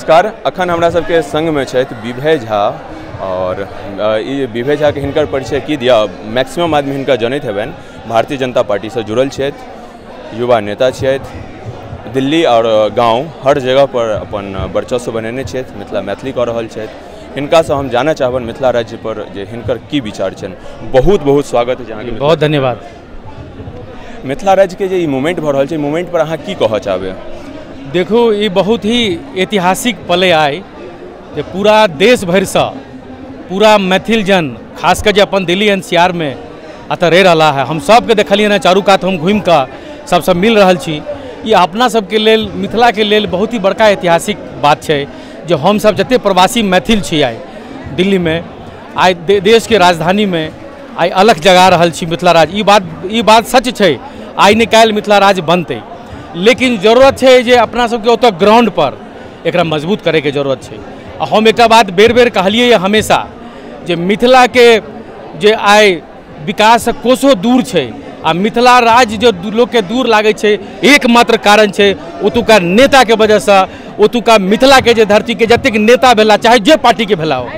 नमस्कार। अखन हमरा सबके संग में छथि विभय झा और विभय झा के हिनकर परिचय की दिया। मैक्सिमम आदमी हिनका जानैत हेबनि, भारतीय जनता पार्टी से जुड़ल छथि, युवा नेता छथि, दिल्ली और गांव हर जगह पर अपन वर्चस्व बनेने छथि, मिथिला मैथिली कऽ रहल छथि। हिनका से हम जानना चाहबनि मिथिला राज्य पर जे हिनकर की विचार छनि। बहुत बहुत स्वागत है अहाँके। बहुत धन्यवाद। मिथिला राज्य के जे मूवमेंट भऽ रहल छै, मूवमेंट पर अहाँ की कहऽ चाहबै? देखो, ये बहुत ही ऐतिहासिक पले आए जे पूरा देश भरि से पूरा मैथिल जन खासकर जे अपन दिल्ली एनसीआर में अतः रह रहा है, हम सबके देखलिए ना, चारू कात हम घूम कऽ सबसे मिल रहल छी। ये अपना सबके लेल, मिथिला के लेल बहुत ही बड़का ऐतिहासिक बात है जो हम सब जते प्रवासी मैथिल छी आइ दिल्ली में, आइ देश के राजधानी में आइ अलग जगा रहल छी मिथिला राज्य। ई बात सच है, आइ ने काल्हि मिथिला राज्य बनते, लेकिन जरूरत है जे अपना सबके ओतऽ ग्राउंड पर एकरा मजबूत करे के जरूरत है। हम एक बात बेर बेर कहलिए हमेशा जे मिथिला के जे आइ विकास कोसो दूर है, आ मिथिला राज्य जो लोग के दूर लागे छे, एकमात्र कारण है ओतुका नेता के वजह से, ओतुका मिथिला के जे धरती के जतेक नेता भेला, चाहे जे पार्टी के भेला हो,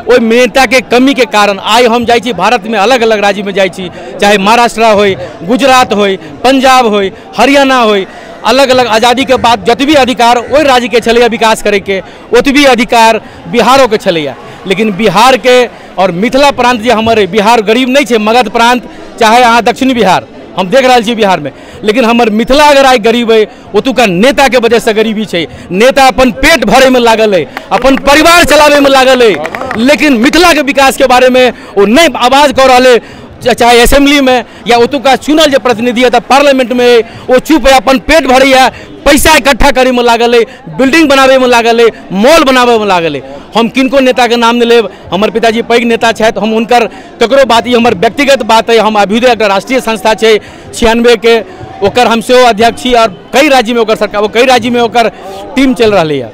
ओइ नेता के कमी के कारण आई हम जाइ छी भारत में अलग अलग राज्य में जाइ छी, चाहे महाराष्ट्र होय, गुजरात होय, पंजाब होय, हरियाणा होय, अलग अलग आज़ादी के बाद जतबी अधिकार ओइ राज्य के छलैया विकास करे के, ओतबी अधिकार बिहारों के छलैया। लेकिन बिहार के और मिथिला प्रांत जे हमर बिहार गरीब नहीं है, मगध प्रांत चाहे अहाँ दक्षिणी बिहार हम देख रहा छी बिहार में, लेकिन हमर मिथिला अगर आई गरीब है, ओतुका नेता के वजह से गरीबी है। नेता अपन पेट भरे में लागल है, अपन परिवार चलावे में लागल है, लेकिन मिथिला के विकास के बारे में वो नहीं आवाज कर रहा है। चाहे असेंबली में या ओतुका चुनल जो प्रतिनिधि है पार्लियामेंट में, वो चुप है, अपन पेट भरे है, पैसा इकट्ठा करे में लागल है, बिल्डिंग बनावे में लागल है, मॉल बनावे में लागल है। हम किनको नेता के नाम नहीं लेब, हमर पिताजी पैघ नेता छथि, हम उनकर ककरो बात, हमर व्यक्तिगत बात है। हम अभ्युदय एक राष्ट्रीय संस्था है 96 के, ओकर हम सेहो अध्यक्ष छी, और कई राज्य में ओकर सरकार, वो कई राज्य में ओकर टीम चल रही है।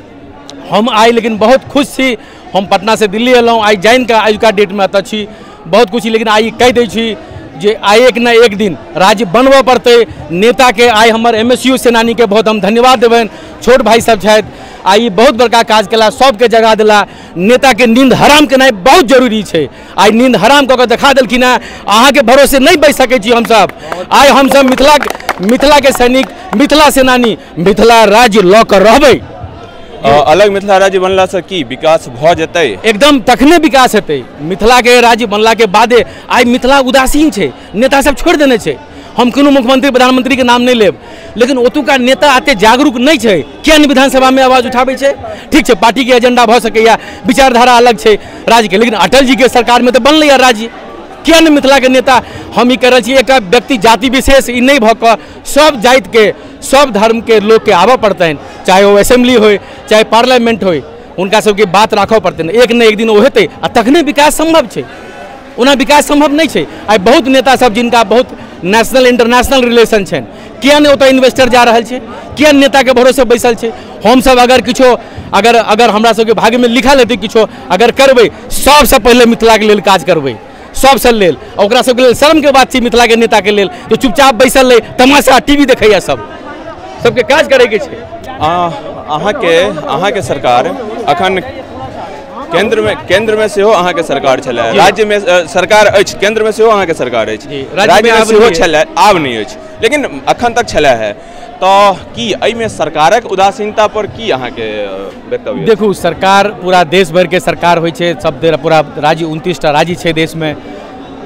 हम आई लेकिन बहुत खुश छी, हम पटना से दिल्ली एलहुँ, आई जान के आजुका डेट में अतः छी, बहुत कुछ, लेकिन आई कह दै छी जे आई एक न एक दिन राज्य बनबऽ पड़ते। नेता के आई हमर MSU सेनानी के बहुत हम धन्यवाद देबनि, छोट भाई सब छथि, आई बहुत बड़का काज केला, सबके जगह दिला। नेता के नींद हराम केनाइ बहुत जरूरी है, आई नींद हराम कऽ के देखा देलखिन है। अहाँ के भरोसे नहीं बैठ सकै छी हमसब। आई हमसब मिथिला के सैनिक, मिथिला सेनानी, मिथिला राज्य लऽ कऽ रहबै। अलग मिथिला राज्य बनला से की विकास भ जेतै? एकदम तखने विकास हेतै। मिथिला के राज्य बनला के बादे आई मिथिला उदासीन है, नेता सब छोड़ देने छै। हम कोनो मुख्यमंत्री प्रधानमंत्री के नाम नहीं लेब, लेकिन ओतुका नेता एते जागरूक नहीं है, किया नहीं विधानसभा में आवाज उठाबै छै? ठीक है, पार्टी के एजेंडा भ सकैया, विचारधारा अलग है राज्य के, लेकिन अटल जी के सरकार में तो बनलै राज्य, किया नहीं मिथिला के नेता? हम ई कह रहे छी, एक व्यक्ति जाति विशेष ई नहीं भऽ कऽ सब जाति के, सब धर्म के लोग के आबऽ पड़तनि, चाहे वो असेंबली हो चाहे पार्लियामेंट हो, उनका सबके बात राखऽ पड़तनि। एक न एक दिन वो हेतै, आ तखने विकास संभव है, ओना विकास संभव नहीं है। आई बहुत नेता सब जिनका बहुत नेशनल इंटरनेशनल रिलेशन छनि, किया नहीं ओतऽ इन्वेस्टर जा रहल छै? किया नेता के भरोसे बैसल छै? हम सब अगर किछो अगर हमरा सबके भाग्य में लिखल हेतै किछो अगर करबै, सबसे पहले मिथिला के लेल काज करबै, सबसे लेल। ओकरा सबके लेल शर्म के बात छै मिथिला के नेता के लेल, जो चुपचाप बैसल रहे, तमाशा टीवी देखैया, सबके काज करे के छै। अहाँ के सरकार अखन केंद्र में सेहो अहाँ के सरकार छलै, राज्य में सरकार अछि, केंद्र में सेहो अहाँ के सरकार अछि, राज्य में सेहो छलै, आब नहीं अछि, लेकिन अखन तक छलै है। तो की एहि में सरकारक उदासीनता पर की अहाँ के वक्तव्य? देखू, सरकार पूरा देश भर के सरकार होइ छै, सब पूरा राज्य 29टा राज्य छै देश में,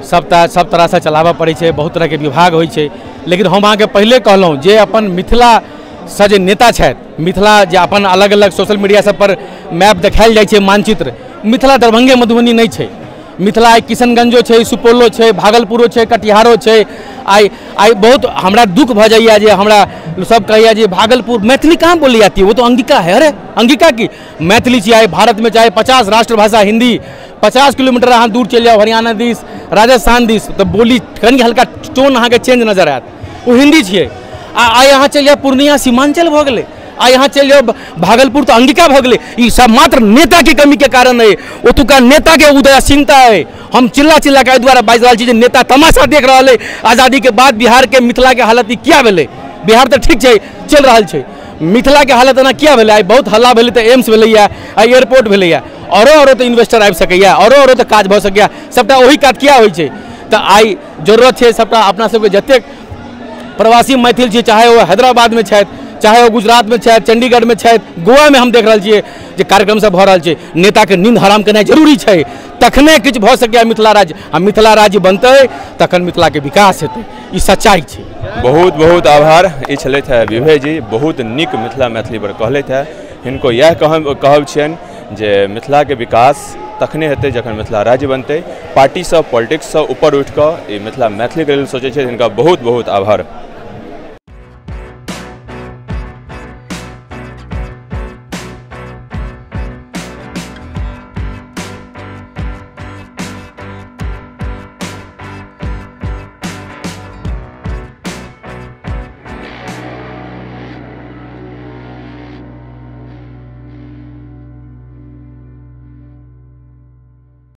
सब तरह से चलाबऽ पड़ै छै, बहुत तरह के विभाग होइ छै। लेकिन हम अहाँ के पहले कहलहुँ जे अपन मिथिला से जे नेता छथि, मिथिला जे अपन अलग अलग सोशल मीडिया सब पर मैप देखायल जाइ छै, मानचित्र, मिथिला दरभंगे मधुबनी नहीं छै। मिथिला आई किशनगंजो छै, सुपौलो छै, भागलपुरो छै, कटिहारो छै। आई बहुत हमरा दुख भ जाइया जे हमरा सब कहैया जे भागलपुर मैथिली कहाँ बोली जाती है, वो तो अंगिका है। अरे अंगिका की मैथिली चाहिए? भारत में चाहे 50 राष्ट्रभाषा हिंदी, 50 किलोमीटर अहाँ दूर चल जाओ हरियाणा दिस, राजस्थान दिस, तो बोली कनी हल्का टोन अहाँ के चेंज नजर आयत, वो हिंदी छियै। आई यहाँ चल जाओ पूर्णिया, सीमांचल भ गेलै, आ यहाँ चल जाओ भागलपुर, तो अंगिका भ गेलै। ई सब मात्र नेता की कमी के कारण है, ओतुका नेता के उदासीनता है। हम चिल्ला के एहि दुआरे बाजि रहल छी जे नेता तमाशा देख रहा है। आज़ादी के बाद बिहार के मिथिला के हालत किया भेलै? बिहार तो ठीक है, चल रहा है, मिथिला के हालत एना किया भेलै? बहुत हल्ला भेलै तऽ एम्स भेलैया, एयरपोर्ट भेलैया, औरो तऽ इन्वेस्टर आबि सकैया, औरो तऽ काज भऽ सकैया, सबटा ओही काज किया होइ छै? तऽ आइ जरूरत छै सबटा अपना सबके जतेक प्रवासी मैथिल छी, चाहे वो हैदराबाद में छथि, चाहे वो गुजरात में छथि, चंडीगढ़ में छथि, गोवा में हम देख रहल छियै जे कार्यक्रम सब भऽ रहल छै। नेता के नींद हराम केनाइ जरूरी छै, तखने किछु भऽ सकैया मिथिला राज्य। आ मिथिला राज्य बनतै तखन मिथिला के विकास हेतै, ई सच्चाई छै। बहुत बहुत आभार। ई छलथि है विभय जी, बहुत नीक मिथिला मैथिली पर कहलथि है। हिनको यह कहब छियनि जे मिथिला के विकास तखने हेतै जखन मिथिला राज्य बनतै। पार्टी से पॉलिटिक्स से ऊपर उठि कऽ ई मिथिला मैथिली के लेल सोचै छै, हिनका बहुत बहुत आभार।